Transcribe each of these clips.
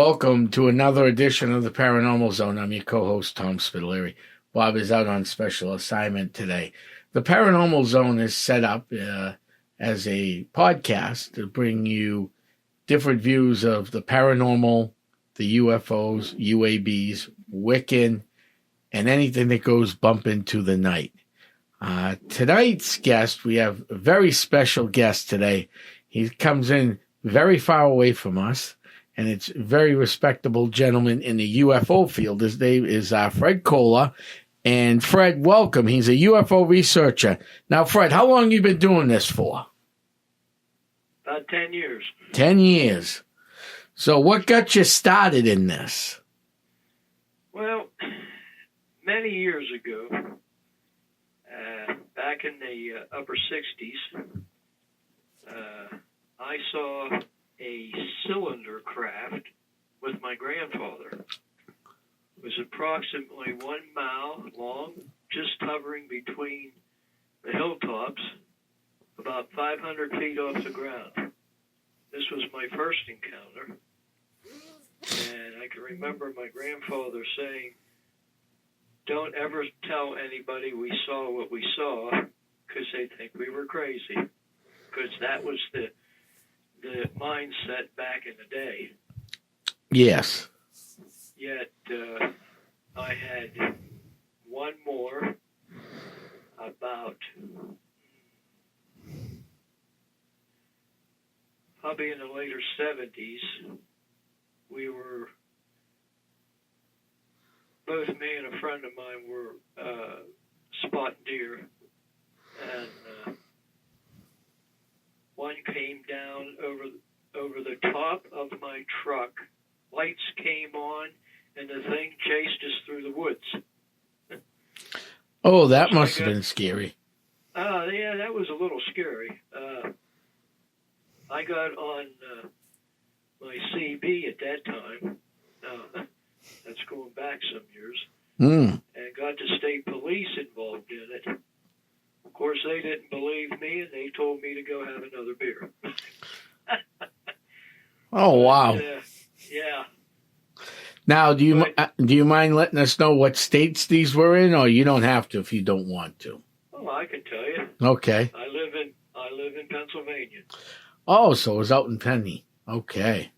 welcome to another edition of the Paranormal Zone. I'm your co-host, Tom Spitalere. Bob is out on special assignment today. The Paranormal Zone is set up as a podcast to bring you different views of the paranormal, the UFOs, UABs, Wiccan, and anything that goes bump into the night. Tonight's guest, we have a very special guest today. He comes in very far away from us, and it's a very respectable gentleman in the UFO field. His name is Fred Kohler. And Fred, welcome. He's a UFO researcher. Now, Fred, how long have you been doing this for? About 10 years. 10 years. So what got you started in this? Well, many years ago, back in the upper 60s, I saw a cylinder craft with my grandfather. It was approximately 1 mile long, just hovering between the hilltops, about 500 feet off the ground. This was my first encounter, and I can remember my grandfather saying, "Don't ever tell anybody we saw what we saw, because they think we were crazy," because that was the mindset back in the day. Yes. Yet I had one more about probably in the later 70s. We were, both me and a friend of mine were spotting deer, and one came down over the top of my truck. Lights came on, and the thing chased us through the woods. Oh, that must have been scary. Yeah, that was a little scary. I got on my CB at that time. That's going back some years. And got the state police involved in it. Of course, they didn't believe me, and they told me to go have another beer. Oh, wow. Yeah. Now, do you mind letting us know what states these were in, or you don't have to if you don't want to? Oh, I can tell you. Okay. I live in Pennsylvania. Oh, so it was out in Penny. Okay.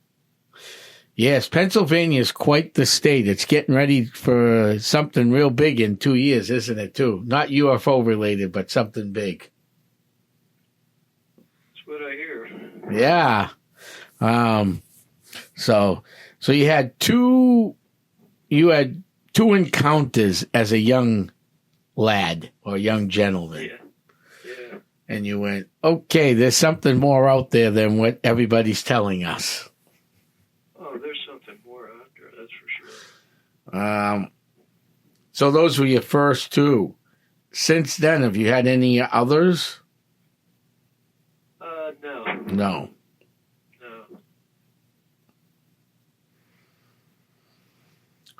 Yes, Pennsylvania is quite the state. It's getting ready for something real big in 2 years, isn't it, too? Not UFO related, but something big. That's what I hear. Yeah. So you had two encounters as a young lad or young gentleman. Yeah. And you went, okay, there's something more out there than what everybody's telling us. Oh, there's something more out there, that's for sure. So those were your first two. Since then, have you had any others? No. No.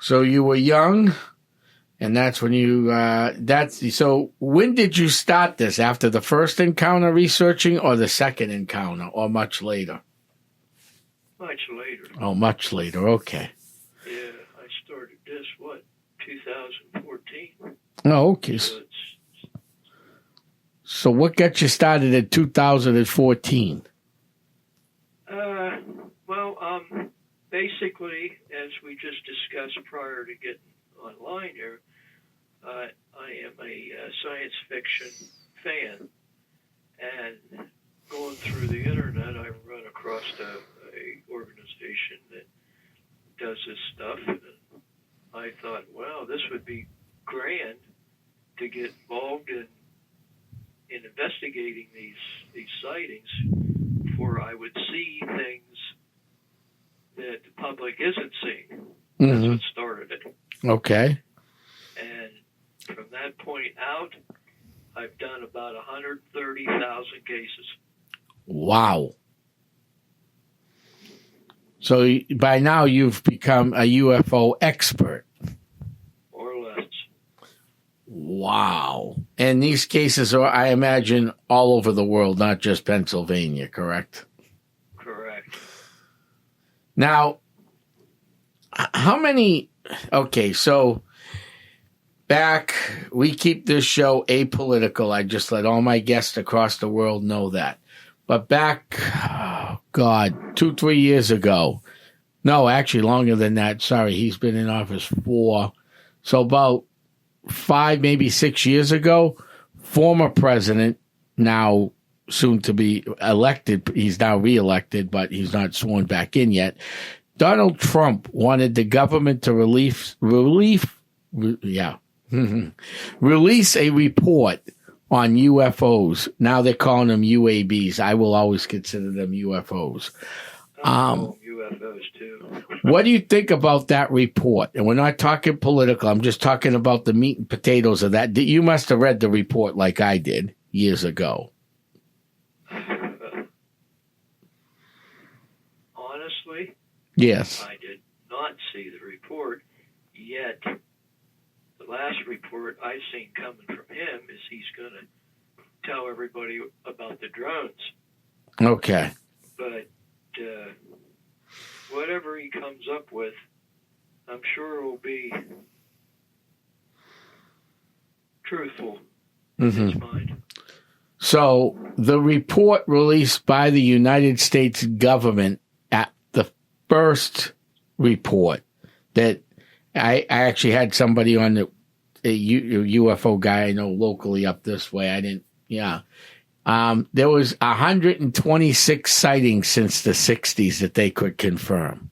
So you were young, and that's when you, so when did you start this? After the first encounter researching, or the second encounter, or much later? Much later. Oh, much later, okay. Yeah, I started this, 2014. Oh, okay. So what got you started in 2014? Basically, as we just discussed prior to getting online here, I am a science fiction fan, and going through the internet, I run across a organization that does this stuff, and I thought, wow, this would be grand to get involved in investigating these sightings, before I would see things that the public isn't seeing. That's what started it. Okay. And from that point out, I've done about 130,000 cases. Wow. So by now you've become a UFO expert. More or less. Wow. And these cases are, I imagine, all over the world, not just Pennsylvania, correct? Correct. Now, how many? Okay, so we keep this show apolitical. I just let all my guests across the world know that. But back, oh God, 2-3 years ago. No, actually longer than that. Sorry, he's been in office 4. So about 5, maybe 6 years ago, former president, now soon to be elected, he's now reelected, but he's not sworn back in yet. Donald Trump wanted the government to release a report on UFOs. Now they're calling them UABs. I will always consider them UFOs. UFOs too. What do you think about that report? And we're not talking political. I'm just talking about the meat and potatoes of that. You must have read the report like I did years ago. Honestly, yes. I did not see the report yet. The last report I've seen coming from him is he's going to tell everybody about the drones. Okay. But whatever he comes up with, I'm sure will be truthful in his mind. So the report released by the United States government at the first report that I actually had somebody on a UFO guy I know locally up this way. I didn't, yeah. There was 126 sightings since the 60s that they could confirm.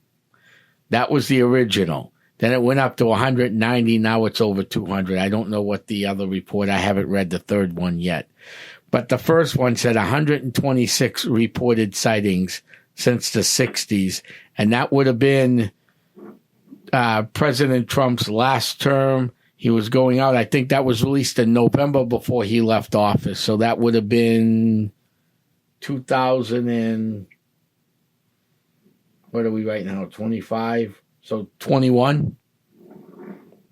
That was the original. Then it went up to 190. Now it's over 200. I don't know what the other report. I haven't read the third one yet. But the first one said 126 reported sightings since the 60s. And that would have been President Trump's last term. He was going out. I think that was released in November before he left office. So that would have been 2000 and what are we right now? 25. So 21.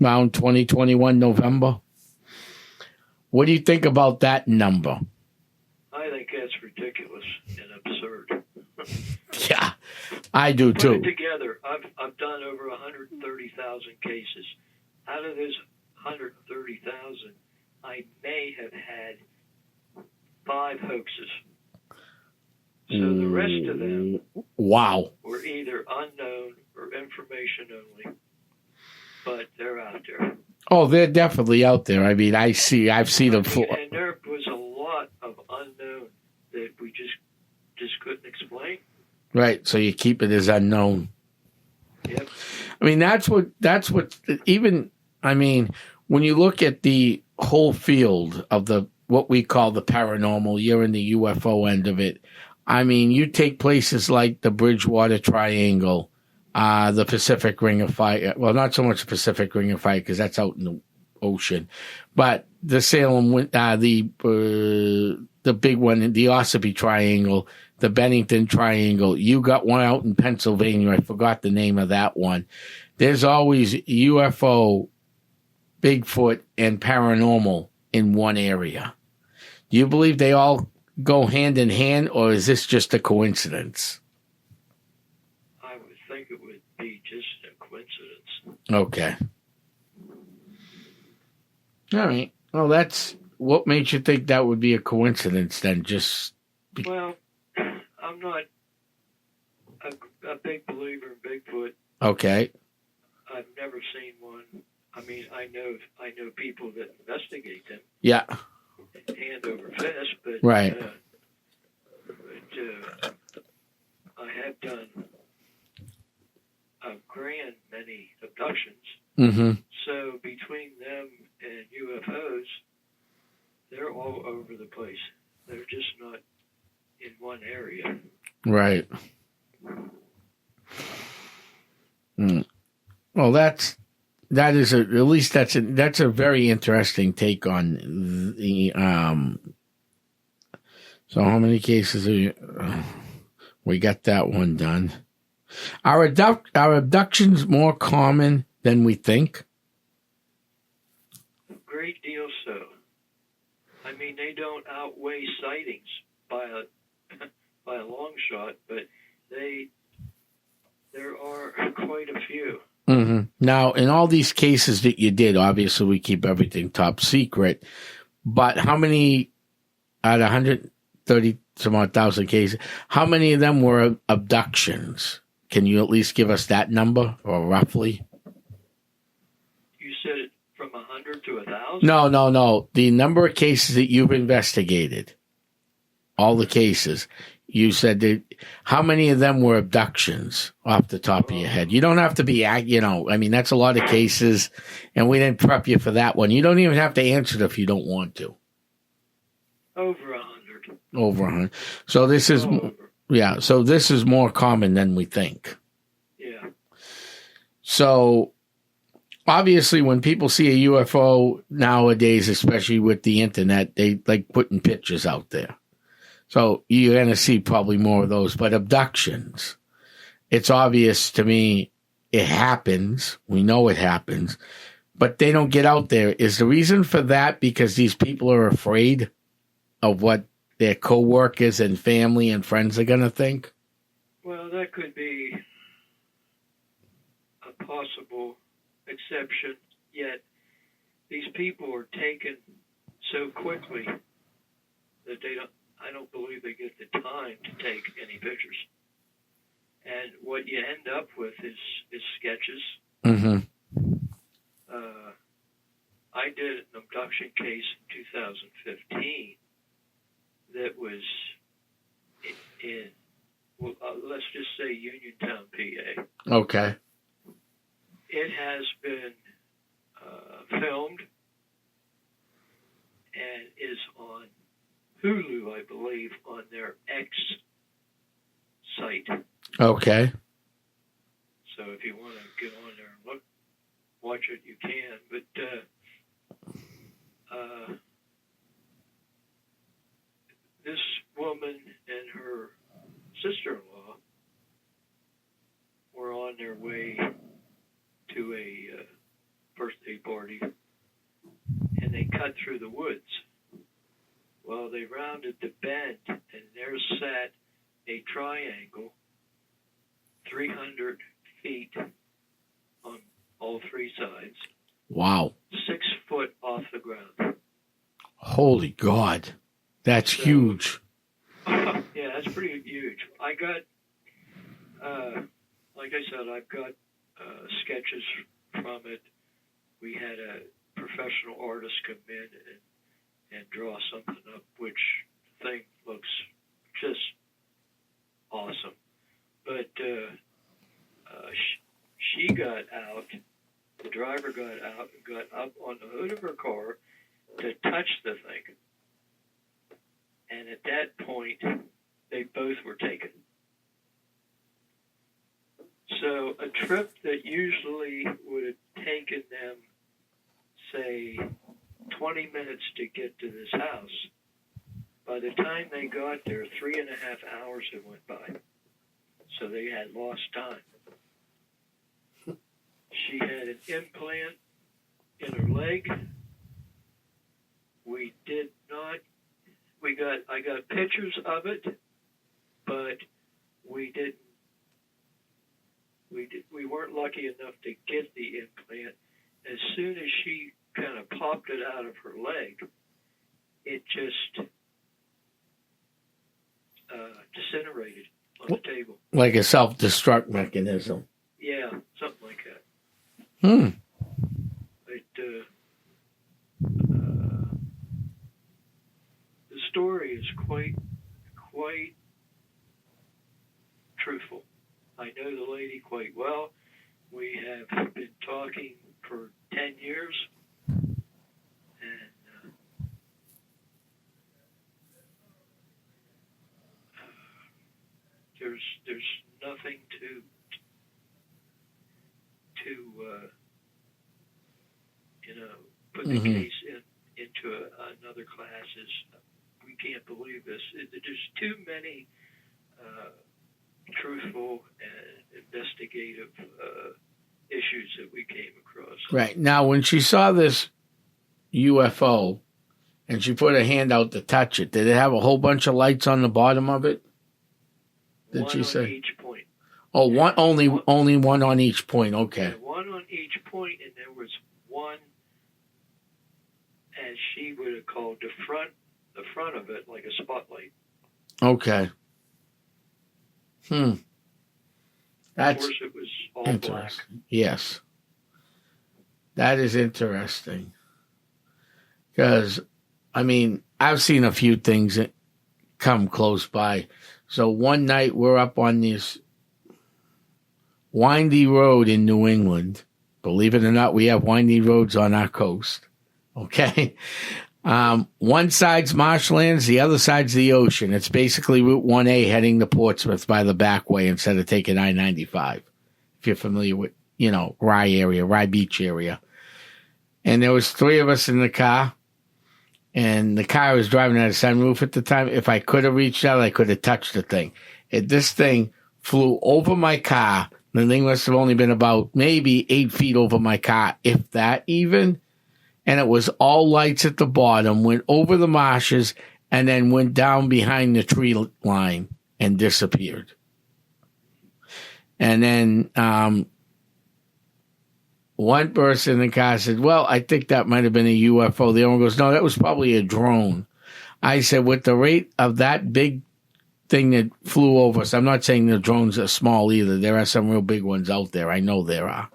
Around 2021 November. What do you think about that number? I think that's ridiculous and absurd. Yeah, I do too. Put it together. I've done over 130,000 cases. Out of those 130,000, I may have had 5 hoaxes. So the rest of them were either unknown or information only. But they're out there. Oh, they're definitely out there. I mean, I've seen them. And there was a lot of unknown that we just couldn't explain. Right, so you keep it as unknown. Yep. I mean, that's what even, I mean, when you look at the whole field of what we call the paranormal, you're in the UFO end of it. I mean, you take places like the Bridgewater Triangle, the Pacific Ring of Fire. Well, not so much the Pacific Ring of Fire because that's out in the ocean, but the Salem, the big one, the Ossipee Triangle, the Bennington Triangle. You got one out in Pennsylvania. I forgot the name of that one. There's always UFO, Bigfoot, and paranormal in one area. Do you believe they all go hand in hand, or is this just a coincidence? I would think it would be just a coincidence. Okay. All right. Well, that's what makes you think that would be a coincidence then? Well, I'm not a big believer in Bigfoot. Okay. I've never seen one. I mean, I know people that investigate them. Yeah. Hand over fist, but right. I have done a grand many abductions. Mm-hmm. So between them and UFOs, they're all over the place. They're just not in one area. Right. Well, that's a very interesting take on the So how many cases are you, we got that one done. Are abductions more common than we think? A great deal so. I mean, they don't outweigh sightings by a long shot, but there are quite a few. Mm-hmm. Now, in all these cases that you did, obviously we keep everything top secret, but how many out of 130 some odd thousand cases, how many of them were abductions? Can you at least give us that number, or roughly? You said it from 100 to 1,000? No. The number of cases that you've investigated, all the cases, you said that, how many of them were abductions off the top of your head? You don't have to be, that's a lot of cases, and we didn't prep you for that one. You don't even have to answer it if you don't want to. Over 100. Over 100. So this is, so this is more common than we think. Yeah. So obviously when people see a UFO nowadays, especially with the internet, they like putting pictures out there. So you're going to see probably more of those. But abductions, it's obvious to me it happens. We know it happens. But they don't get out there. Is the reason for that because these people are afraid of what their co-workers and family and friends are going to think? Well, that could be a possible exception. Yet these people are taken so quickly that I don't believe they get the time to take any pictures. And what you end up with is sketches. Mm-hmm. I did an abduction case in 2015 that was in let's just say Uniontown, PA. Okay. It has been filmed and is on Hulu, I believe, on their X site. Okay. So if you want to get on there and watch it, you can. But this woman and her sister-in-law were on their way to a birthday party, and they cut through the woods. Well, they rounded the bend, and there sat a triangle 300 feet on all three sides. Wow. 6 foot off the ground. Holy God. That's huge. Yeah, that's pretty huge. I got, like I said, I've got sketches from it. We had a professional artist come in and draw something up, which thing looks just awesome. But she got out, the driver got out and got up on the hood of her car to touch the thing. And at that point, they both were taken. So a trip that usually would have taken them, say, 20 minutes to get to this house, by the time they got there, 3.5 hours had went by. So they had lost time. She had an implant in her leg. I got pictures of it, but we weren't lucky enough to get the implant. As soon as she kind of popped it out of her leg, it just disintegrated on the table. Like a self-destruct mechanism. Yeah, something like that. The story is quite truthful. I know the lady quite well. We have been talking for 10 years, and there's nothing to put the case into another class. We can't believe this. There's too many truthful and investigative issues that we came across. Right. Now, when she saw this UFO and she put her hand out to touch it, did it have a whole bunch of lights on the bottom of it? Did one she say? On each point. Oh, only one on each point. Okay. Yeah, one called the front of it like a spotlight. Okay. Of That's course, it was all interesting. black. Yes. That is interesting. Because, I mean, I've seen a few things that come close by. So one night we're up on this windy road in New England. Believe it or not, we have windy roads on our coast. Okay. One side's marshlands, the other side's the ocean. It's basically Route 1A heading to Portsmouth by the back way instead of taking I-95. If you're familiar with, Rye Beach area. And there was 3 of us in the car. And the car was driving at a sunroof at the time. If I could have reached out, I could have touched the thing. This thing flew over my car. The thing must have only been about maybe 8 feet over my car, if that even. And it was all lights at the bottom, went over the marshes, and then went down behind the tree line and disappeared. And then one person in the car said, well, I think that might have been a UFO. The owner goes, no, that was probably a drone. I said, with the rate of that big thing that flew over us, I'm not saying the drones are small either. There are some real big ones out there. I know there are.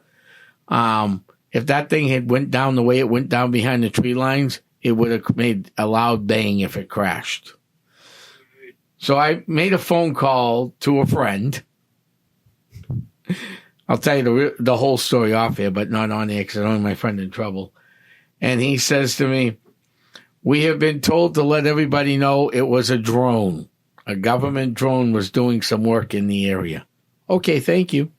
If that thing had went down the way it went down behind the tree lines, it would have made a loud bang if it crashed. So I made a phone call to a friend. I'll tell you the whole story off here, but not on air because I don't want my friend in trouble. And he says to me, we have been told to let everybody know it was a drone. A government drone was doing some work in the area. Okay, thank you.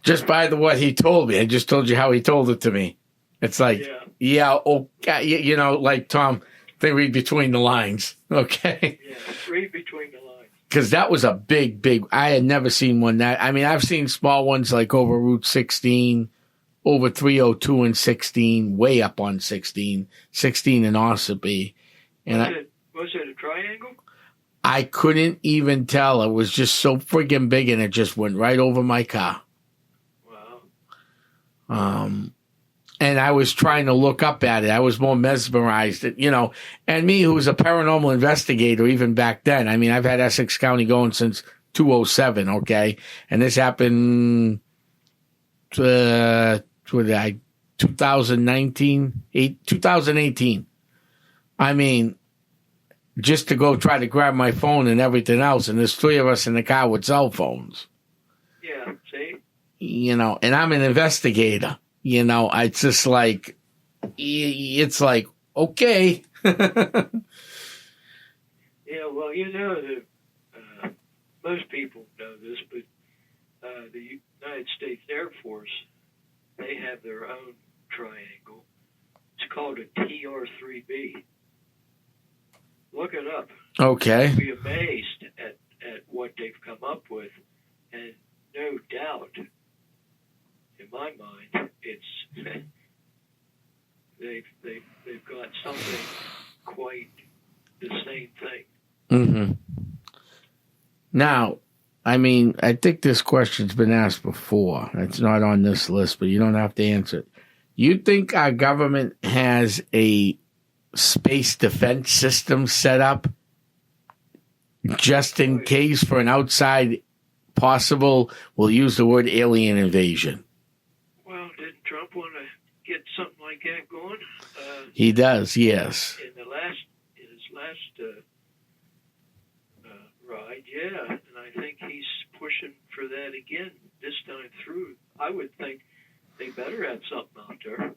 Just by what he told me. I just told you how he told it to me. It's like, okay, like Tom, they read between the lines. Okay. Yeah, read between the lines. Because that was a big, I had never seen one that, I mean, I've seen small ones like over Route 16, over 302 and 16, way up on 16 in Ossipee. And was it a triangle? I couldn't even tell. It was just so friggin' big and it just went right over my car. And I was trying to look up at it. I was more mesmerized, and me, who was a paranormal investigator even back then. I mean, I've had Essex County going since 2007, okay? And this happened, 2018. I mean, just to go try to grab my phone and everything else, and there's 3 of us in the car with cell phones. Yeah, see? And I'm an investigator. It's just like, okay. Yeah, well, that most people know this, but the United States Air Force, they have their own triangle. It's called a TR-3B. Look it up. Okay. You'll be amazed at what they've come up with, and no doubt, in my mind, it's they've got something quite the same thing. Mm-hmm. Now, I mean, I think this question's been asked before. It's not on this list, but you don't have to answer it. You think our government has a space defense system set up just in case for an outside possible, we'll use the word alien invasion? Well, didn't Trump want to get something like that going? He does, yes. In his last ride, yeah, and I think he's pushing for that again this time through. I would think they better have something out there.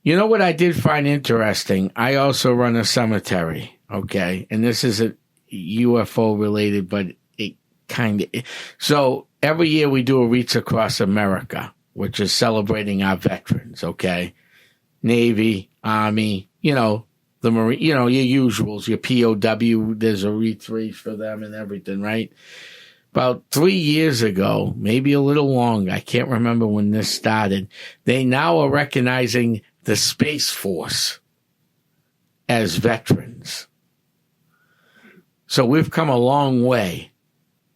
You know what I did find interesting? I also run a cemetery, okay? And this isn't UFO related, but it kind of... So every year we do a Wreaths Across America, which is celebrating our veterans, okay? Navy, Army, the Marine, your usuals, your POW, there's a wreath race for them and everything, right? About 3 years ago, maybe a little longer, I can't remember when this started, they now are recognizing the Space Force as veterans. So we've come a long way.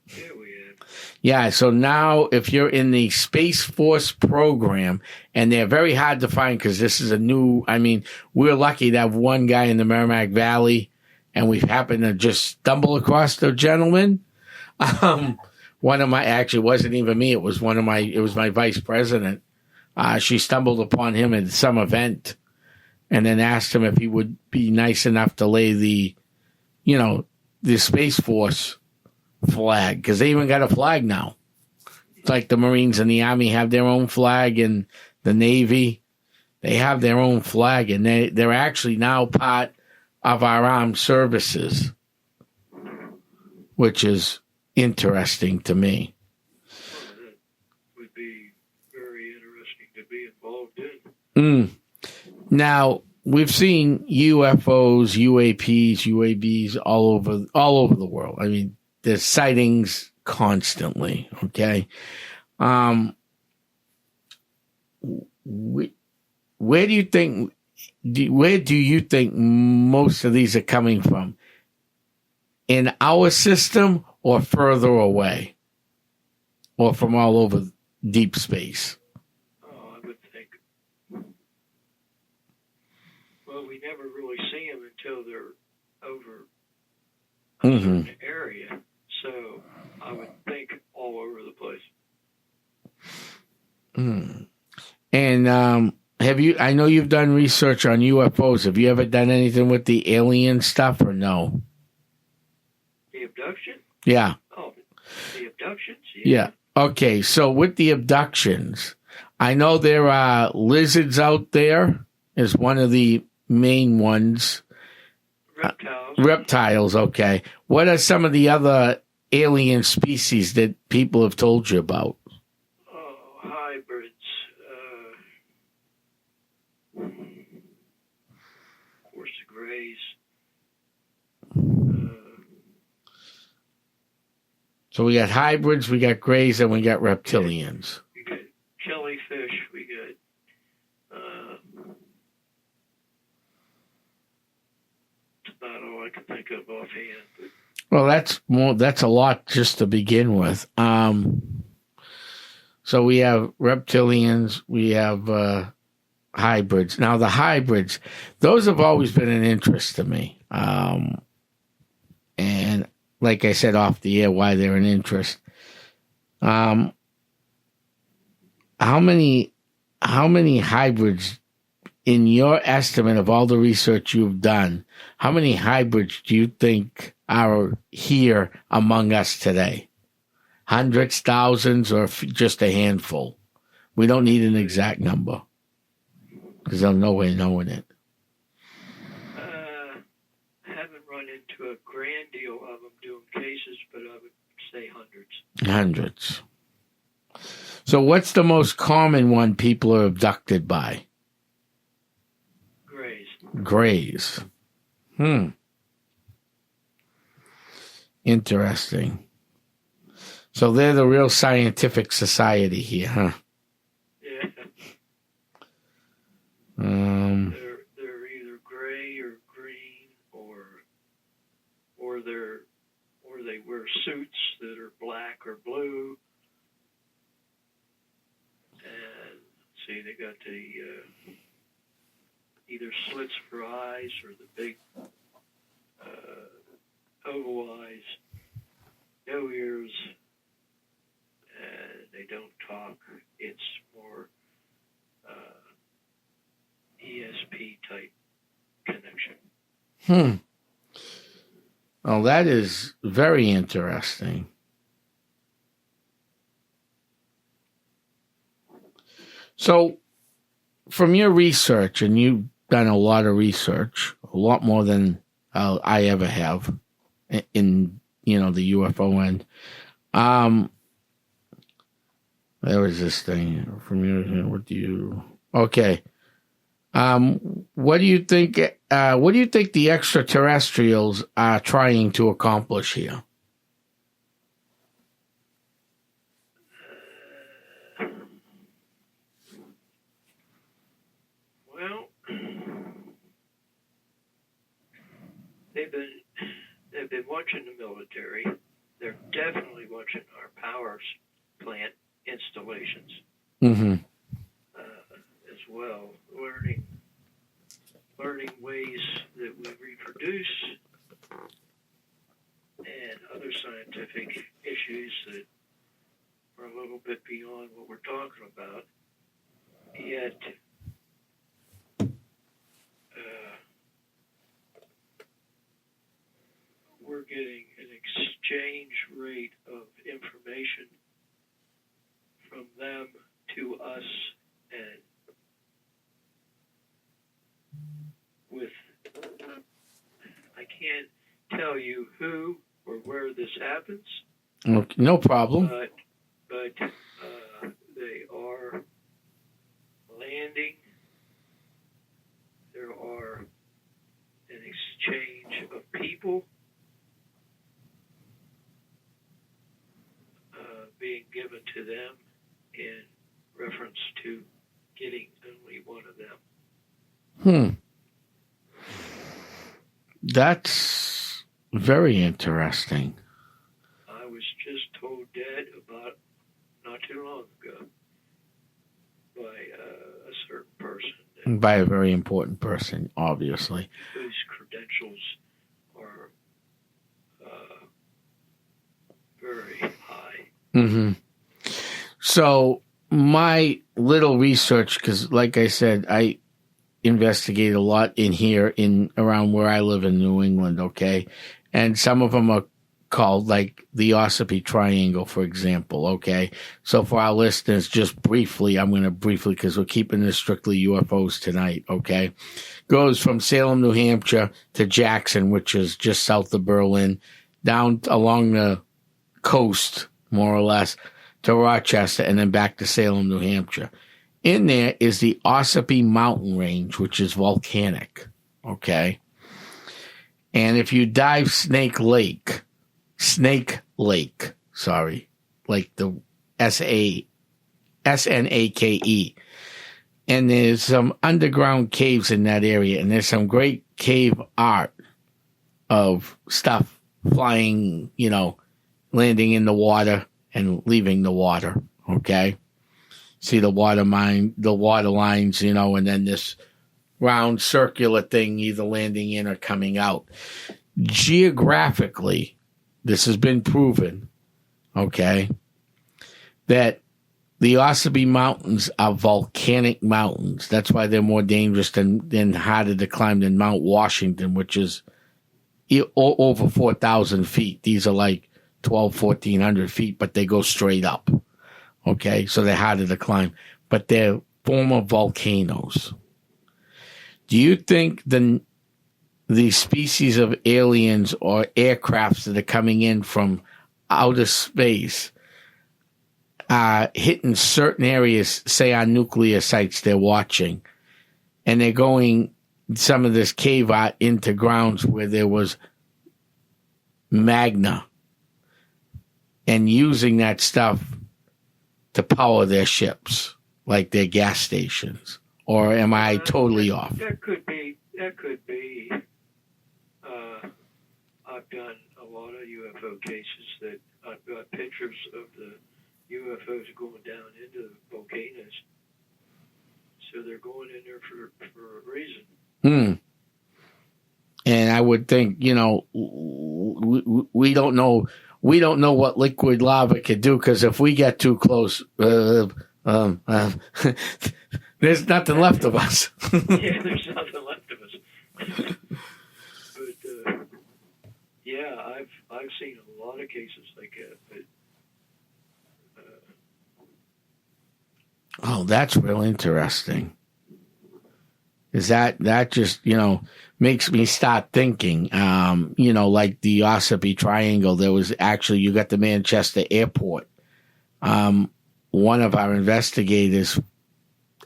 Yeah, we have. Yeah, so now if you're in the Space Force program, and they're very hard to find because this is a new, I mean, we're lucky to have one guy in the Merrimack Valley, and we happened to just stumble across the gentleman. One of my, actually, it wasn't even me, it was my vice president. She stumbled upon him at some event and then asked him if he would be nice enough to lay the Space Force flag, because they even got a flag now. It's like the Marines and the Army have their own flag, and the Navy, they have their own flag, and they're actually now part of our armed services, which is interesting to me. Well, that would be very interesting to be involved in. Now, we've seen UFOs, UAPs, UABs all over the world. I mean, there's sightings constantly, okay? Where do you think most of these are coming from? In our system or further away? Or from all over deep space? Oh, I would think. Well, we never really see them until they're over a certain area. So I would think all over the place. And I know you've done research on UFOs. Have you ever done anything with the alien stuff or no? The abduction? Yeah. Oh, the abductions? Yeah. Okay, so with the abductions, I know there are lizards out there is one of the main ones. Reptiles, okay. What are some of the other alien species that people have told you about? Oh, hybrids. Of course, the grays. So we got hybrids, we got grays, and we got reptilians. We got jellyfish. We got. That's not all I can think of offhand. But. Well, that's a lot just to begin with. So we have reptilians, we have hybrids. Now the hybrids, those have always been an interest to me. And like I said off the air, why they're an interest. How many hybrids, in your estimate of all the research you've done, how many hybrids do you think are here among us today? Hundreds, thousands, or just a handful? We don't need an exact number because there's no way of knowing it. Haven't run into a grand deal of them doing cases, but I would say hundreds. Hundreds. So what's the most common one people are abducted by? Grays. Interesting. So they're the real scientific society here, huh? Yeah. They're either gray or green, or they wear suits that are black or blue. And see, they got the either slits for eyes or the big oval eyes, no ears, and they don't talk. It's more ESP type connection. Oh, that is very interesting. So, from your research, and you've done a lot of research, a lot more than I ever have in the UFO end. There was this thing from you. What do you? Okay. What do you think? What do you think the extraterrestrials are trying to accomplish here? Well, they've been watching the military. they're definitely watching our power plant installations Mm-hmm. as well, learning ways that we reproduce and other scientific issues that are a little bit beyond what we're talking about. Yet, we're getting an exchange rate of information from them to us, and with, I can't tell you who or where this happens. Okay, no problem. But they are landing. There are an exchange of people being given to them in reference to getting only one of them. That's very interesting. I was just told that about not too long ago by a certain person. By a very important person, obviously. Whose credentials are very high. Mm-hmm. So my little research, because like I said, I investigate a lot in here, in around where I live in New England, okay? And some of them are called like the Ossipee Triangle, for example, okay? So for our listeners, just briefly, I'm going to briefly, because we're keeping this strictly UFOs tonight, okay? Goes from Salem, New Hampshire to Jackson, which is just south of Berlin, down along the coast, more or less, to Rochester, and then back to Salem, New Hampshire. In there is the Ossipee Mountain Range, which is volcanic, okay? And if you dive Snake Lake, like the Snake, and there's some underground caves in that area, and there's some great cave art of stuff flying, landing in the water and leaving the water, okay? See the water lines, and then this round circular thing either landing in or coming out. Geographically, this has been proven, okay, that the Ossipee Mountains are volcanic mountains. That's why they're more dangerous than harder to climb than Mount Washington, which is over 4,000 feet. These are like 1,400 feet, but they go straight up. Okay, so they're harder to climb, but they're former volcanoes. Do you think the species of aliens or aircrafts that are coming in from outer space are hitting certain areas, say on nuclear sites they're watching, and they're going some of this cave art into grounds where there was magna, and using that stuff to power their ships, like their gas stations? Or am I totally off? That could be. I've done a lot of UFO cases that I've got pictures of the UFOs going down into the volcanoes. So they're going in there for a reason. And I would think, we don't know. We don't know what liquid lava could do, because if we get too close, there's nothing left of us. Yeah, there's nothing left of us. But I've seen a lot of cases like that. But, oh, that's real interesting. Is that just makes me start thinking, like the Ossipee Triangle, there was actually, you got the Manchester Airport. One of our investigators,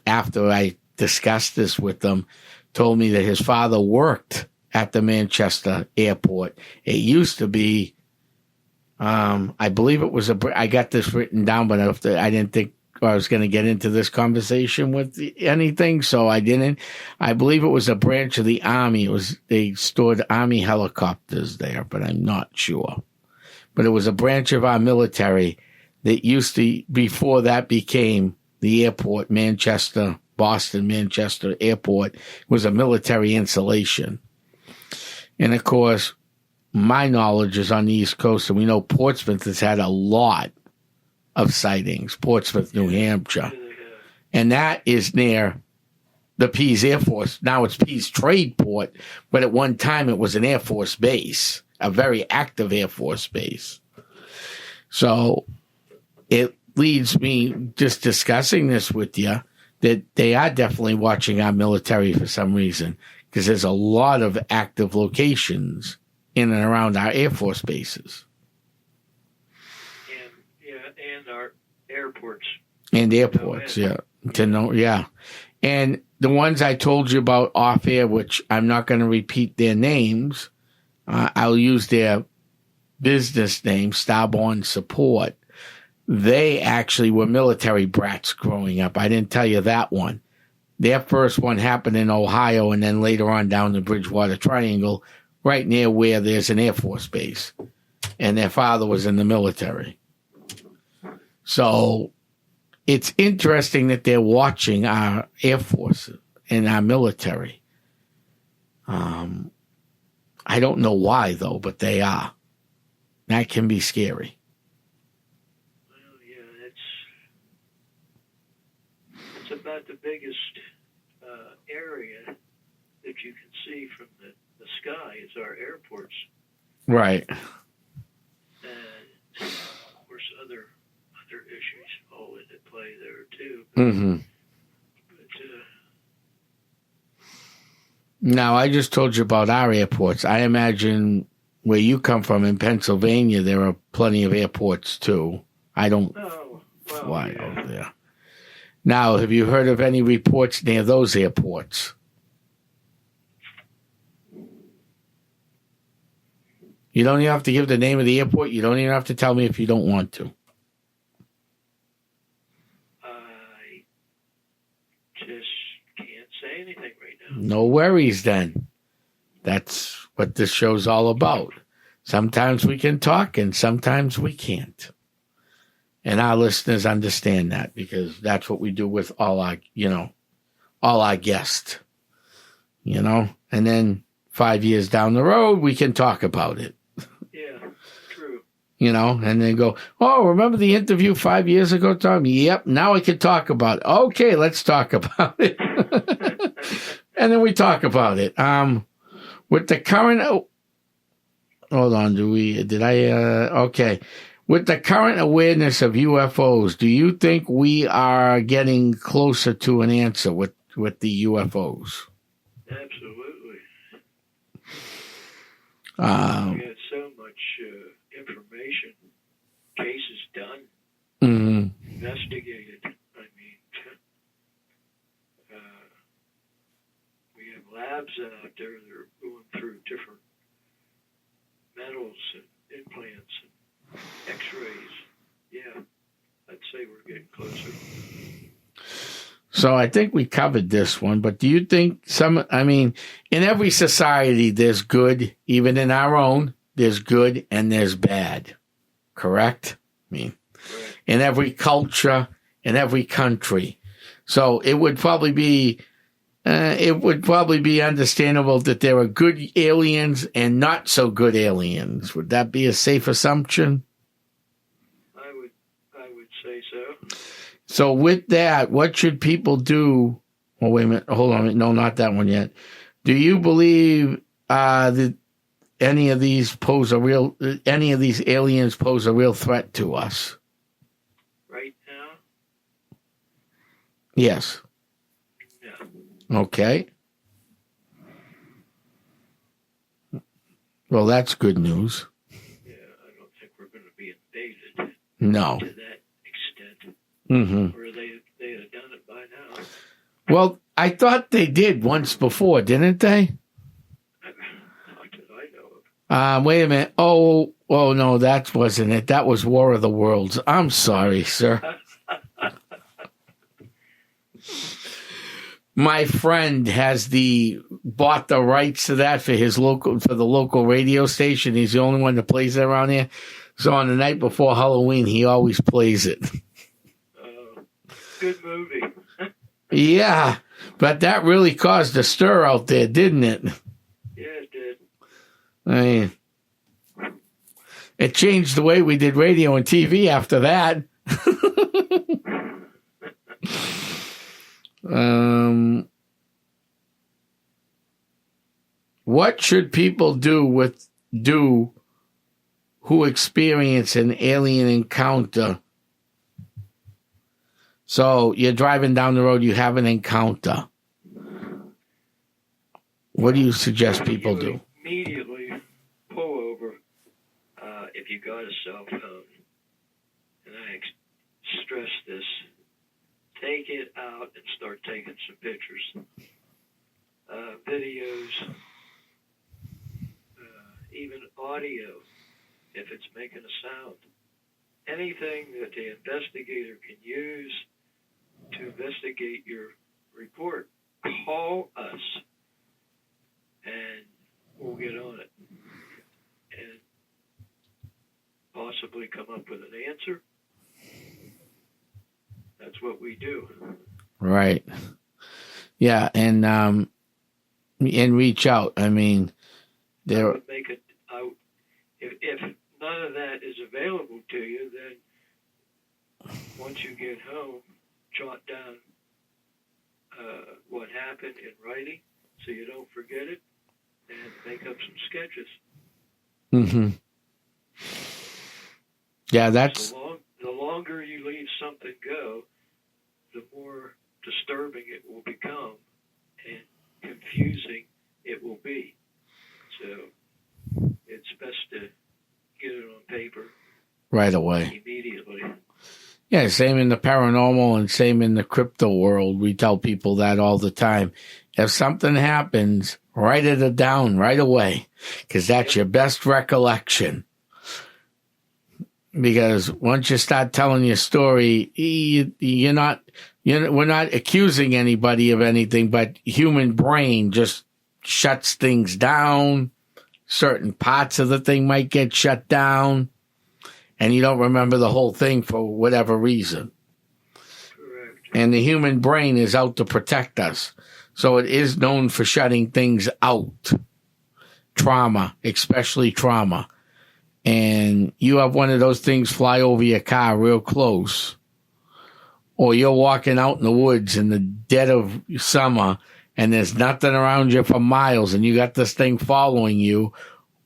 after I discussed this with them, told me that his father worked at the Manchester Airport. It used to be, I believe it was I got this written down, but I didn't think I was going to get into this conversation with anything, so I didn't. I believe it was a branch of the Army. They stored Army helicopters there, but I'm not sure. but it was a branch of our military that used to, before that became the airport, Boston Manchester Airport, was a military installation. And of course, my knowledge is on the East Coast, and we know Portsmouth has had a lot of sightings, Portsmouth, New Hampshire. And that is near the Pease Air Force. Now it's Pease Trade Port, but at one time it was an Air Force base, a very active Air Force base. So it leads me, just discussing this with you, that they are definitely watching our military for some reason, because there's a lot of active locations in and around our Air Force bases. And our airports. And airports, yeah. And the ones I told you about off air, which I'm not going to repeat their names, I'll use their business name, Starborn Support. They actually were military brats growing up. I didn't tell you that one. Their first one happened in Ohio, and then later on down the Bridgewater Triangle, right near where there's an Air Force base. And their father was in the military. So it's interesting that they're watching our Air Force and our military. I don't know why, though, but they are. That can be scary. Well, yeah, it's about the biggest area that you can see from the sky is our airports. Right. And of course, other issues all into play there too. Mm-hmm. Now, I just told you about our airports. I imagine where you come from in Pennsylvania, there are plenty of airports too. I don't fly over there. Now, have you heard of any reports near those airports? You don't even have to give the name of the airport. You don't even have to tell me if you don't want to. I just can't say anything right now. No worries then. That's what this show's all about. Sometimes we can talk and sometimes we can't. And our listeners understand that, because that's what we do with all our guests, and then 5 years down the road, we can talk about it. Yeah, true. And then go, oh, remember the interview 5 years ago, Tom? Yep, now I can talk about it. Okay, let's talk about it. And then we talk about it. With the current, hold on, okay. With the current awareness of UFOs, do you think we are getting closer to an answer with the UFOs? Absolutely. We got so much information, cases done, investigated. I mean, we have labs out there that are going through different metals and implants and X-rays. Yeah, I'd say we're getting closer. So I think we covered this one, but do you think in every society there's good, even in our own, there's good and there's bad, correct? Right. In every culture, in every country. So it would probably be understandable that there are good aliens and not so good aliens. Would that be a safe assumption? I would say so. So with that, what should people do? Oh, wait a minute. Hold on. No, not that one yet. Do you believe that any of these aliens pose a real threat to us? Right now? Yes. No. Okay. Well, that's good news. Yeah, I don't think we're going to be invaded. No. To that extent. Mm-hmm. Or they have done it by now. Well, I thought they did once before, didn't they? Not that I know of. Wait a minute. Oh, no, that wasn't it. That was War of the Worlds. I'm sorry, sir. My friend bought the rights to that for the local radio station. He's the only one that plays it around here. So on the night before Halloween, he always plays it. Good movie. Yeah, but that really caused a stir out there, didn't it? Yeah, it did. I mean, it changed the way we did radio and TV after that. What should people do who experience an alien encounter? So you're driving down the road, you have an encounter. What do you suggest people do? Immediately pull over if you got a cell phone. And I stress this. Take it out and start taking some pictures. Videos. Even audio, if it's making a sound. Anything that the investigator can use to investigate your report, call us and we'll get on it and possibly come up with an answer. That's what we do. Right. Yeah, and reach out. I mean, there. Make it out. If none of that is available to you, then once you get home, jot down what happened in writing so you don't forget it, and make up some sketches. Mm-hmm. Yeah, that's... The longer you leave something go, the more disturbing it will become and confusing it will be. So it's best to get it on paper right away. Immediately. Yeah, same in the paranormal and same in the crypto world. We tell people that all the time. If something happens, write it down right away, because that's your best recollection. Because once you start telling your story, we're not accusing anybody of anything, but human brain just shuts things down. Certain parts of the thing might get shut down, and you don't remember the whole thing for whatever reason. Correct. And the human brain is out to protect us. So it is known for shutting things out. Trauma, especially trauma. And you have one of those things fly over your car real close. Or you're walking out in the woods in the dead of summer and there's nothing around you for miles and you got this thing following you.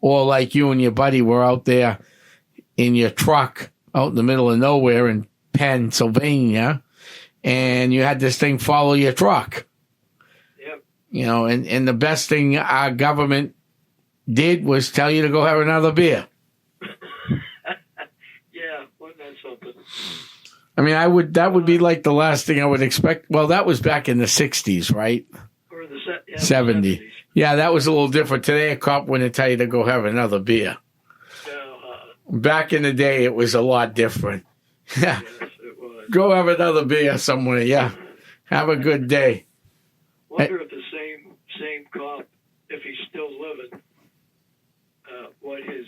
Or like you and your buddy were out there in your truck out in the middle of nowhere in Pennsylvania and you had this thing follow your truck. Yep. You know, and the best thing our government did was tell you to go have another beer. Yeah, wasn't that something? I mean, that would be like the last thing I would expect. Well, that was back in the 60s, right? Or the 70s. Yeah, that was a little different. Today, a cop wouldn't tell you to go have another beer. No, Back in the day, it was a lot different. Yeah. yes, it was. Go have another beer somewhere, yeah. Have a good day. Wonder if the same cop, if he's still living, what his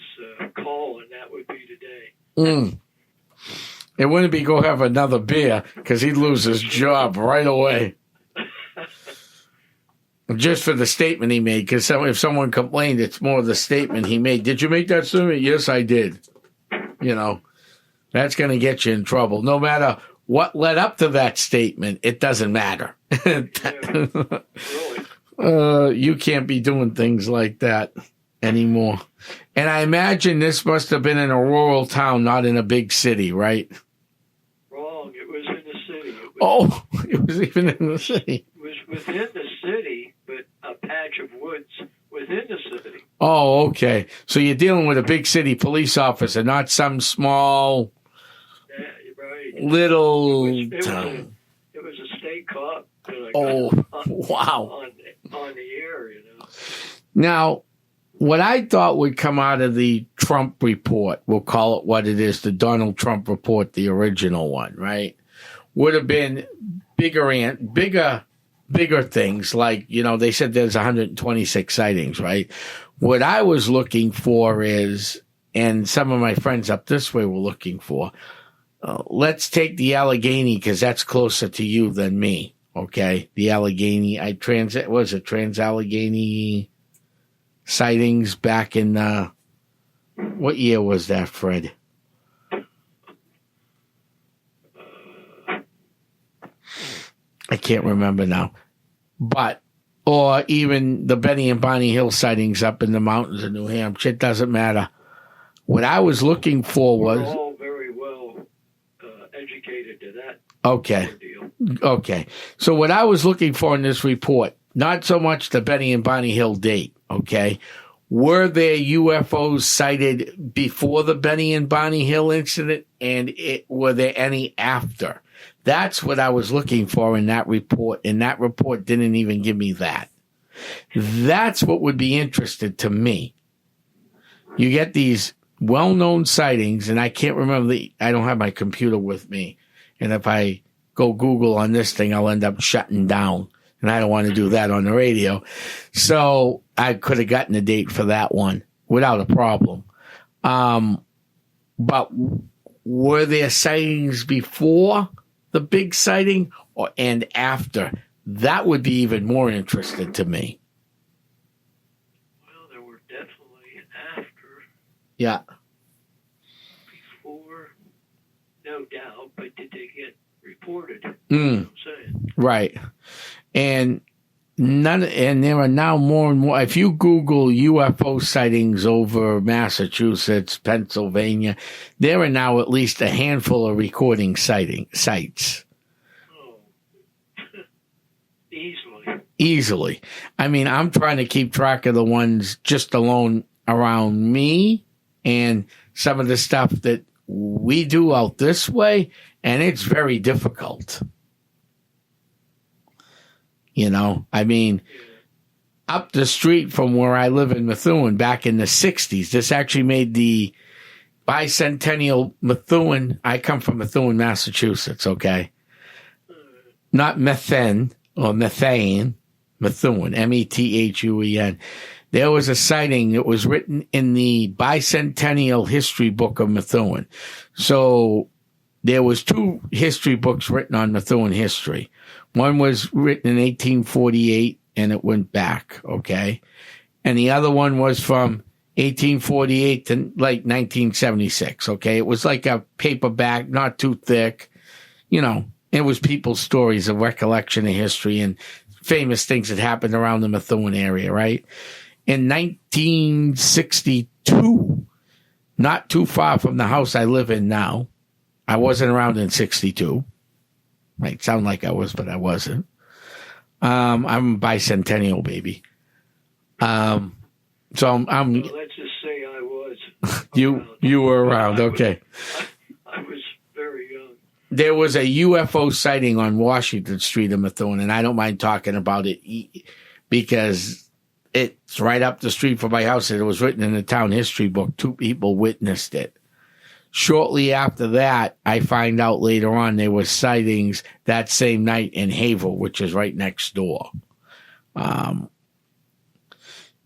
call on that would be today. It wouldn't be go have another beer, because he'd lose his job right away. Just for the statement he made, because if someone complained, it's more the statement he made. Did you make that statement? Yes, I did. You know, that's going to get you in trouble. No matter what led up to that statement, it doesn't matter. Yeah, really? You can't be doing things like that anymore. And I imagine this must have been in a rural town, not in a big city, right? Wrong. It was in the city. It was even in the city. It was within the city, but a patch of woods within the city. Oh, okay. So you're dealing with a big city police officer, not some small, little town. It was a state cop. Wow. On the air, you know. Now, what I thought would come out of the Trump report, we'll call it what it is, the Donald Trump report, the original one, right, would have been bigger things like, you know, they said there's 126 sightings, right? What I was looking for is and some of my friends up this way were looking for. Let's take the Allegheny because that's closer to you than me. Okay, the Allegheny. Trans-Allegheny sightings back in what year was that, Fred? I can't remember now. But, or even the Benny and Bonnie Hill sightings up in the mountains of New Hampshire. It doesn't matter. What I was looking for was... We're all very well educated to that. Okay. Okay. So what I was looking for in this report, not so much the Benny and Bonnie Hill date, okay? Were there UFOs sighted before the Benny and Bonnie Hill incident, and were there any after? That's what I was looking for in that report, and that report didn't even give me that. That's what would be interesting to me. You get these well-known sightings, and I can't remember I don't have my computer with me, and if I go Google on this thing, I'll end up shutting down, and I don't want to do that on the radio. So I could have gotten a date for that one without a problem. But were there sightings before the big sighting and after? That would be even more interesting to me. Well, there were definitely after. Yeah. Before, no doubt, but did they get reported? You know what I'm saying? Right. And there are now more and more. If you Google UFO sightings over Massachusetts, Pennsylvania, there are now at least a handful of recording sites. Oh, easily. Easily. I mean, I'm trying to keep track of the ones just alone around me and some of the stuff that we do out this way, and it's very difficult. You know, I mean, up the street from where I live in Methuen back in the 60s, this actually made the bicentennial Methuen. I come from Methuen, Massachusetts, okay? Not methane or methane, Methuen, Methuen. There was a sighting that was written in the bicentennial history book of Methuen. So there was two history books written on Methuen history. One was written in 1848, and it went back, okay? And the other one was from 1848 to like 1976, okay? It was like a paperback, not too thick. You know, it was people's stories of recollection of history and famous things that happened around the Methuen area, right? In 1962, not too far from the house I live in now, I wasn't around in 62. Might sound like I was, but I wasn't. I'm a bicentennial baby. So I'm well, let's just say I was. You were around, okay. I was very young. There was a UFO sighting on Washington Street in Methuen, and I don't mind talking about it because it's right up the street from my house, and it was written in the town history book. 2 people witnessed it. Shortly after that, I find out later on there were sightings that same night in Haverhill, which is right next door.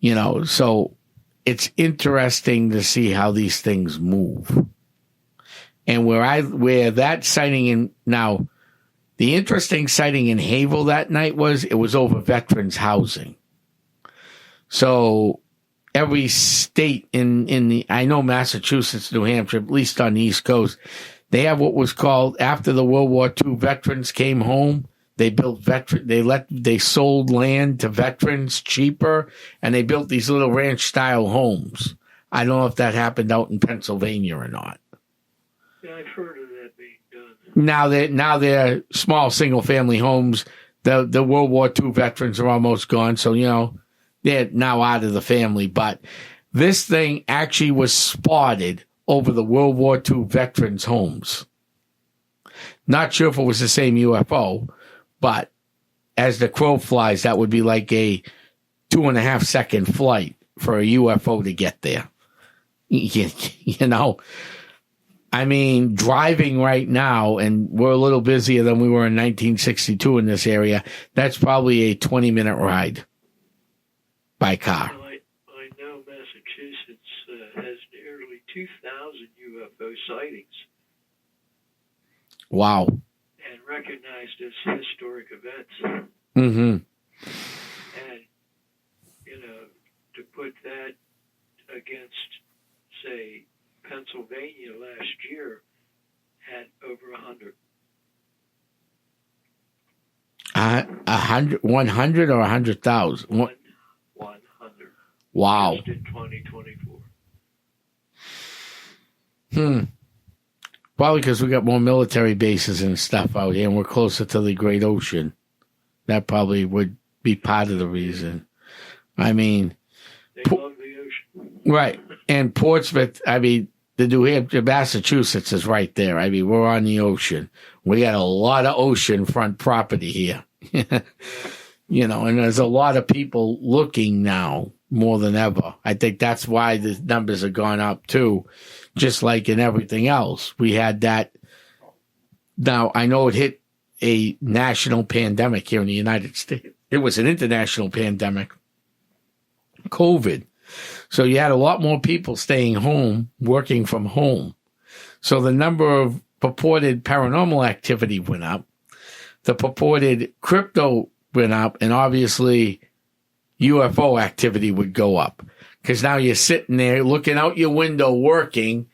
You know, so it's interesting to see how these things move. And where that sighting in now, the interesting sighting in Haverhill that night was it was over veterans housing. So every state in the, I know Massachusetts, New Hampshire, at least on the East Coast, they have what was called, after the World War II veterans came home, they built they sold land to veterans cheaper, and they built these little ranch style homes. I don't know if that happened out in Pennsylvania or not. Yeah, I've heard of that being done. Now they're small single family homes. The World War II veterans are almost gone, so you know, they're now out of the family, but this thing actually was spotted over the World War II veterans' homes. Not sure if it was the same UFO, but as the crow flies, that would be like a 2.5 second flight for a UFO to get there. You know, I mean, driving right now, and we're a little busier than we were in 1962 in this area, that's probably a 20-minute ride. By car. Well, I know Massachusetts has nearly 2 UFO sightings Wow. and recognized as historic events. Mm-hmm. And, to put that against, say, Pennsylvania last year had over 100. 100 or 100,000? 100. Wow. Just in 2024. Probably because we got more military bases and stuff out here, and we're closer to the Great Ocean. That probably would be part of the reason. I mean, they love the ocean. Right. And Portsmouth, I mean, the New Hampshire, Massachusetts is right there. I mean, we're on the ocean. We got a lot of oceanfront property here. And there's a lot of people looking now more than ever. I think that's why the numbers have gone up too, just like in everything else. We had that. Now, I know it hit a national pandemic here in the United States. It was an international pandemic, COVID. So you had a lot more people staying home, working from home. So the number of purported paranormal activity went up. The purported crypto went up, and obviously UFO activity would go up. Because now you're sitting there looking out your window working,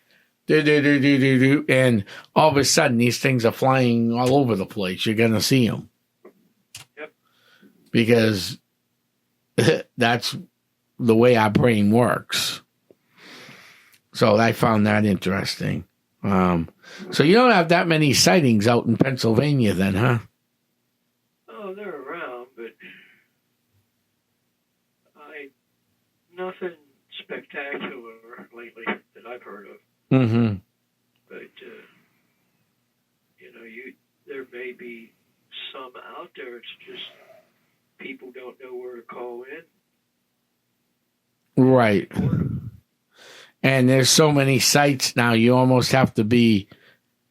and all of a sudden these things are flying all over the place. You're going to see them. Yep. Because that's the way our brain works. So I found that interesting. So you don't have that many sightings out in Pennsylvania then, huh? Oh, they're around, but nothing spectacular lately that I've heard of. Mm-hmm. But, there may be some out there. It's just people don't know where to call in. Right. And there's so many sites now, you almost have to be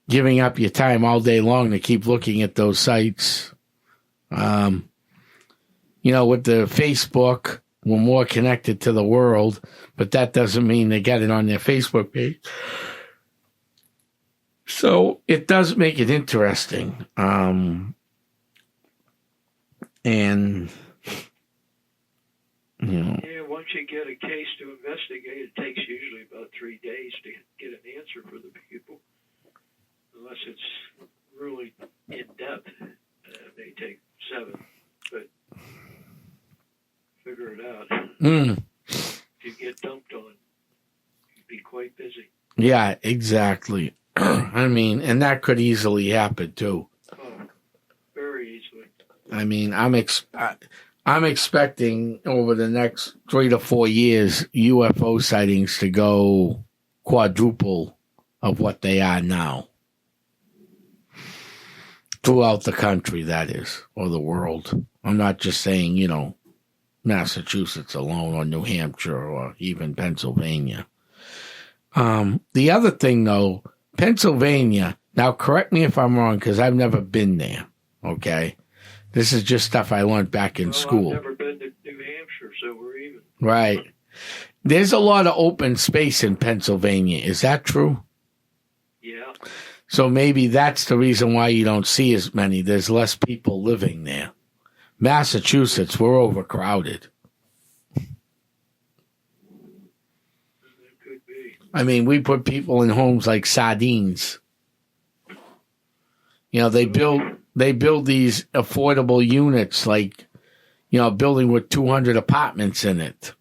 giving up your time all day long to keep looking at those sites. With the Facebook, we're more connected to the world, but that doesn't mean they got it on their Facebook page. So it does make it interesting. Yeah, once you get a case to investigate, it takes usually about 3 days to get an answer for the people. Unless it's really in-depth. It may take 7, but figure it out. If you get dumped on, you'd be quite busy. Yeah, exactly. I mean, and that could easily happen too. Oh, very easily. I mean, I'm expecting over the next 3 to 4 years UFO sightings to go quadruple of what they are now. Throughout the country, that is, or the world. I'm not just saying, Massachusetts alone or New Hampshire or even Pennsylvania. The other thing, though, Pennsylvania, now correct me if I'm wrong because I've never been there, okay? This is just stuff I learned back in school. I've never been to New Hampshire, so we're even. Right. There's a lot of open space in Pennsylvania. Is that true? Yeah. So maybe that's the reason why you don't see as many. There's less people living there. Massachusetts, we're overcrowded. It could be. I mean, we put people in homes like sardines. They build these affordable units like, a building with 200 apartments in it.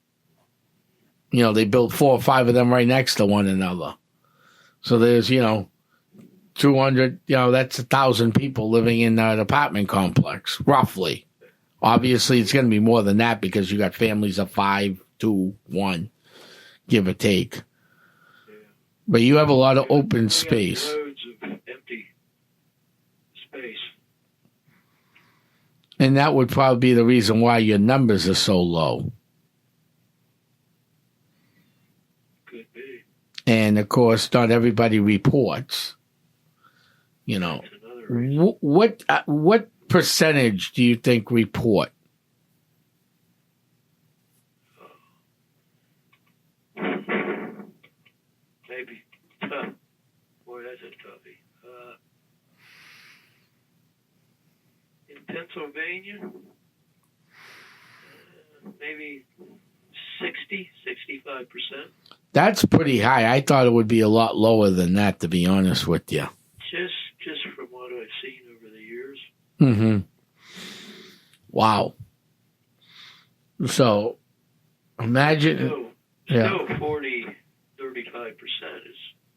They build 4 or 5 of them right next to one another. So there's, 200, that's 1,000 people living in that apartment complex, roughly. Obviously, it's going to be more than that because you got families of 5, 2, 1, give or take. Yeah. But you have a lot of open space. Loads of empty space. And that would probably be the reason why your numbers are so low. Could be. And, of course, not everybody reports. What percentage do you think report? Maybe Pennsylvania, maybe 65%. That's pretty high. I thought it would be a lot lower than that, to be honest with you. Just from what I've seen over the years. Mm-hmm. Wow. So, imagine... Still 35%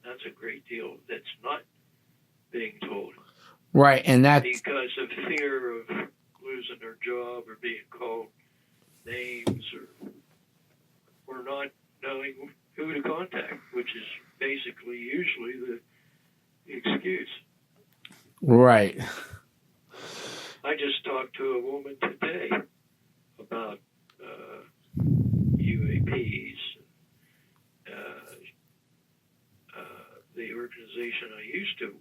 that's a great deal that's not being told. Right, and that's... Because of fear of losing their job or being called names or not knowing who to contact, which is basically usually the excuse. Right. I just talked to a woman today about UAPs. The organization I used to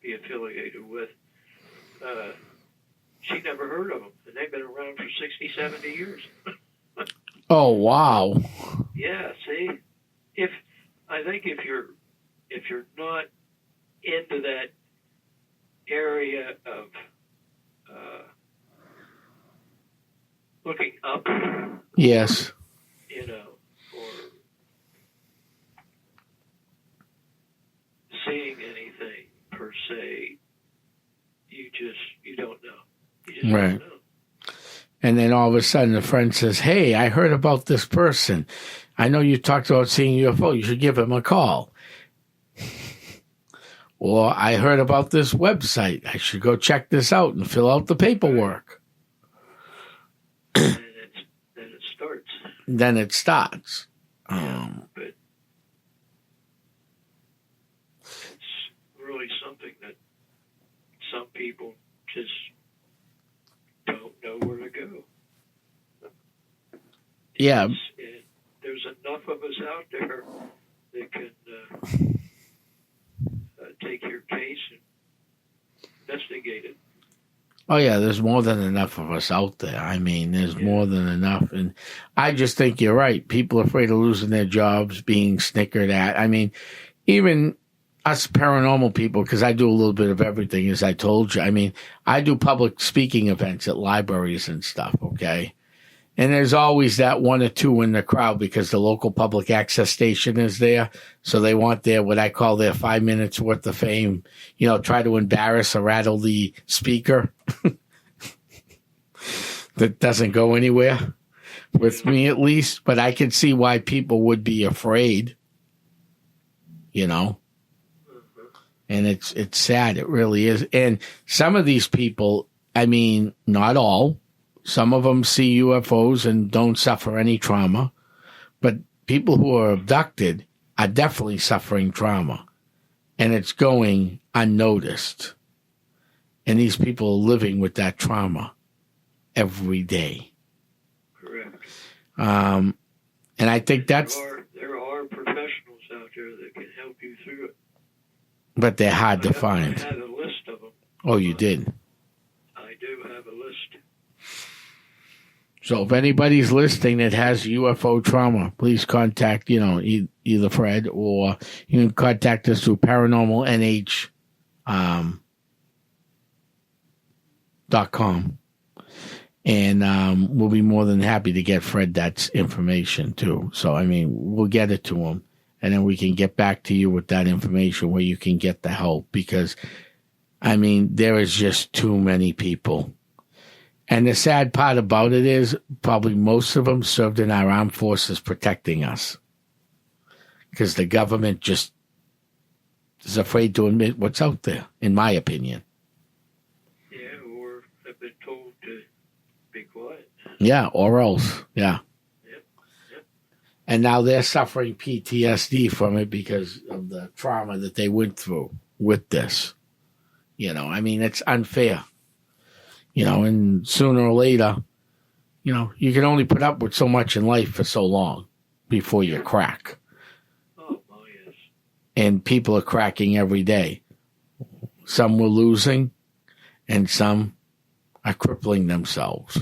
be affiliated with, she never heard of them, and they've been around for 60, 70 years. Oh, wow. Yeah, see, I think if you're not into that area of looking up, yes, or seeing anything per se, you don't know. You just right. don't know. And then all of a sudden a friend says, hey, I heard about this person. I know you talked about seeing UFO. You should give him a call. Or I heard about this website. I should go check this out and fill out the paperwork. And then it starts. Then it starts. But it's really something that some people just don't know where to go. Yeah. There's enough of us out there that can take your case and investigate it. Oh, yeah, there's more than enough of us out there. I mean, there's more than enough. And I just think you're right. People are afraid of losing their jobs, being snickered at. I mean, even us paranormal people, because I do a little bit of everything, as I told you. I mean, I do public speaking events at libraries and stuff, okay? And there's always that one or two in the crowd because the local public access station is there. So they want what I call their 5 minutes worth of fame, try to embarrass or rattle the speaker. That doesn't go anywhere with me, at least. But I can see why people would be afraid, And it's sad. It really is. And some of these people, I mean, not all. Some of them see UFOs and don't suffer any trauma. But people who are abducted are definitely suffering trauma. And it's going unnoticed. And these people are living with that trauma every day. Correct. And I think that's... There are professionals out there that can help you through it. But they're hard to find. I had a list of them. Oh, you did? I do have a list. So if anybody's listening that has UFO trauma, please contact, either Fred or you can contact us through paranormalnh.com. And we'll be more than happy to get Fred that information too. So, I mean, we'll get it to him and then we can get back to you with that information where you can get the help because, I mean, there is just too many people. And the sad part about it is probably most of them served in our armed forces protecting us because the government just is afraid to admit what's out there, in my opinion. Yeah, or have been told to be quiet. Yeah, or else, yeah. Yep. And now they're suffering PTSD from it because of the trauma that they went through with this. I mean, it's unfair. And sooner or later, you can only put up with so much in life for so long before you crack. Oh, yes. And people are cracking every day. Some were losing, and some are crippling themselves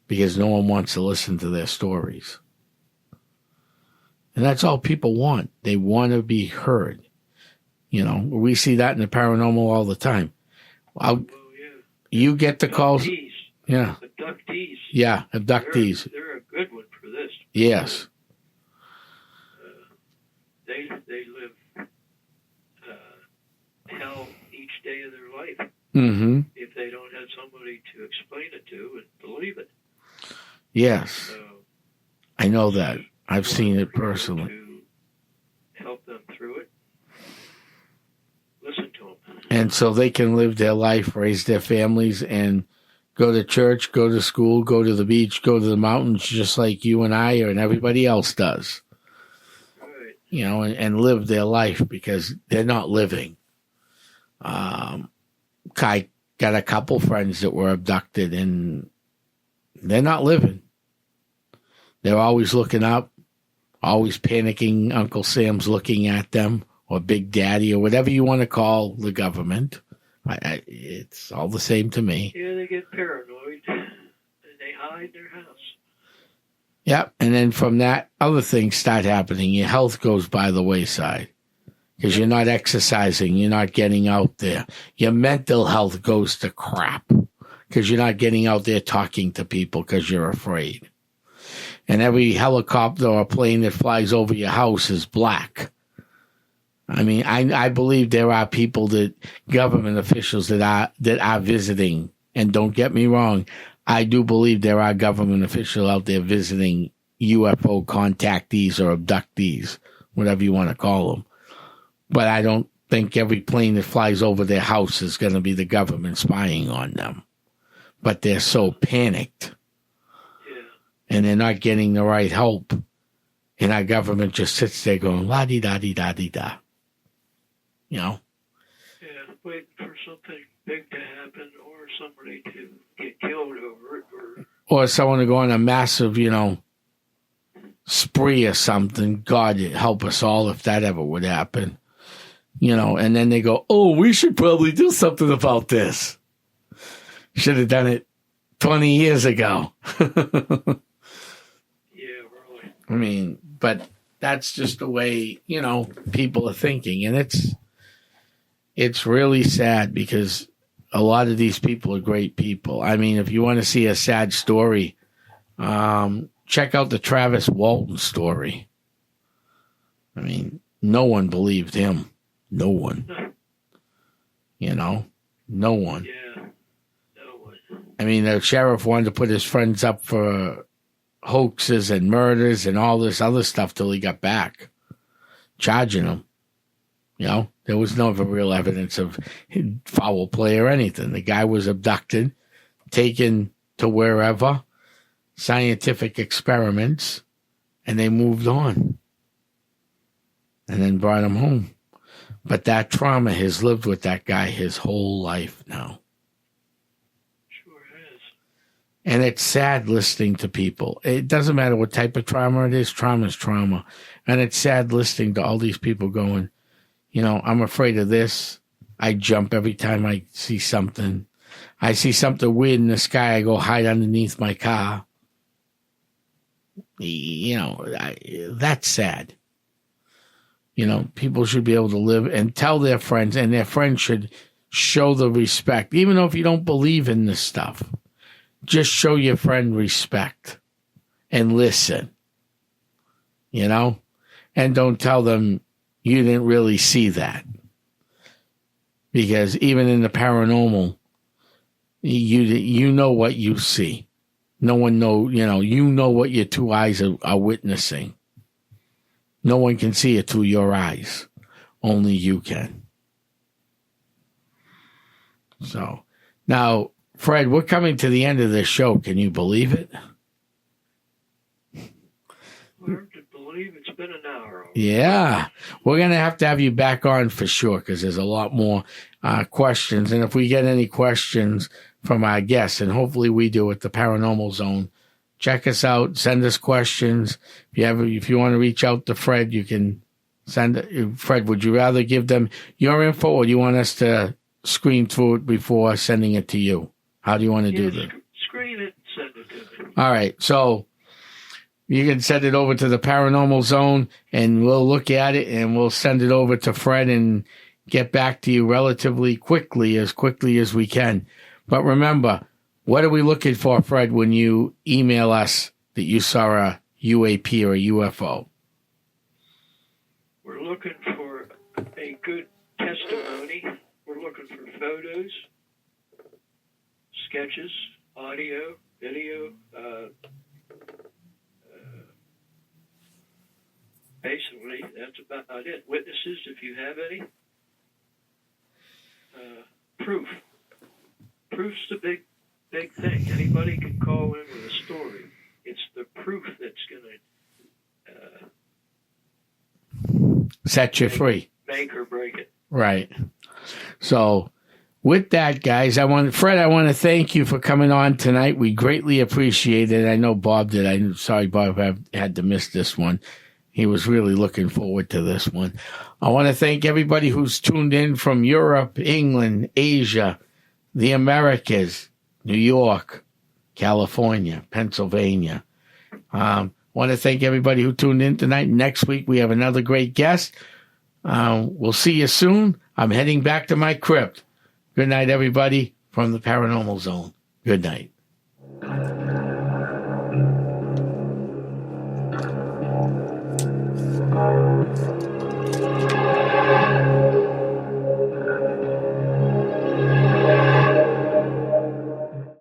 because no one wants to listen to their stories. And that's all people want. They want to be heard. We see that in the paranormal all the time. You get the calls. Abductees. Yeah. Abductees. Yeah, abductees. They're a good one for this. Yes. They live hell each day of their life. Mm-hmm. If they don't have somebody to explain it to and believe it. Yes. So, I know that. I've seen it personally. To help them through it. Listen to them. And so they can live their life, raise their families, and go to church, go to school, go to the beach, go to the mountains, just like you and I and everybody else does. Right. You know, and live their life because they're not living. I got a couple friends that were abducted, and they're not living. They're always looking up, always panicking. Uncle Sam's looking at them, or Big Daddy, or whatever you want to call the government. It's all the same to me. Yeah, they get paranoid, and they hide in their house. Yep, and then from that, other things start happening. Your health goes by the wayside because you're not exercising, you're not getting out there. Your mental health goes to crap because you're not getting out there talking to people because you're afraid. And every helicopter or plane that flies over your house is black. I mean, I believe there are people government officials that are visiting. And don't get me wrong, I do believe there are government officials out there visiting UFO contactees or abductees, whatever you want to call them. But I don't think every plane that flies over their house is going to be the government spying on them. But they're so panicked. And they're not getting the right help. And our government just sits there going, la-di-da-di-da-di-da. You know? Yeah, waiting for something big to happen or somebody to get killed over it. Or someone to go on a massive, spree or something. God help us all if that ever would happen. And then they go, oh, we should probably do something about this. Should have done it 20 years ago. I mean, but that's just the way, people are thinking. And it's really sad because a lot of these people are great people. I mean, if you want to see a sad story, check out the Travis Walton story. I mean, no one believed him. No one. No one. Yeah, no one. I mean, the sheriff wanted to put his friends up for hoaxes and murders and all this other stuff till he got back, charging them. There was no real evidence of foul play or anything. The guy was abducted, taken to wherever, scientific experiments, and they moved on and then brought him home. But that trauma has lived with that guy his whole life now. And it's sad listening to people. It doesn't matter what type of trauma it is. Trauma is trauma. And it's sad listening to all these people going, I'm afraid of this. I jump every time I see something. I see something weird in the sky. I go hide underneath my car. That's sad. People should be able to live and tell their friends, and their friends should show the respect. Even though if you don't believe in this stuff, just show your friend respect and listen, and don't tell them you didn't really see that. Because even in the paranormal, you know what you see. No one knows, you know what your two eyes are witnessing. No one can see it through your eyes. Only you can. So, now, Fred, we're coming to the end of this show. Can you believe it? Hard to believe it's been an hour. Yeah. We're going to have you back on for sure because there's a lot more questions. And if we get any questions from our guests, and hopefully we do at the Paranormal Zone, check us out. Send us questions. If you want to reach out to Fred, you can send. Fred, would you rather give them your info, or do you want us to screen through it before sending it to you? How do you want to do that? Screen it and send it to me. All right. So you can send it over to the Paranormal Zone, and we'll look at it, and we'll send it over to Fred and get back to you relatively quickly as we can. But remember, what are we looking for, Fred, when you email us that you saw a UAP or a UFO? We're looking for a good testimony. We're looking for photos, sketches, audio, video. Basically, that's about it. Witnesses, if you have any. Proof. Proof's the big thing. Anybody can call in with a story. It's the proof that's going to set you free. Make or break it. Right. So with that, guys, I want to thank you for coming on tonight. We greatly appreciate it. I know Bob did. I'm sorry, Bob had to miss this one. He was really looking forward to this one. I want to thank everybody who's tuned in from Europe, England, Asia, the Americas, New York, California, Pennsylvania. I want to thank everybody who tuned in tonight. Next week, we have another great guest. We'll see you soon. I'm heading back to my crypt. Good night, everybody, from the Paranormal Zone. Good night.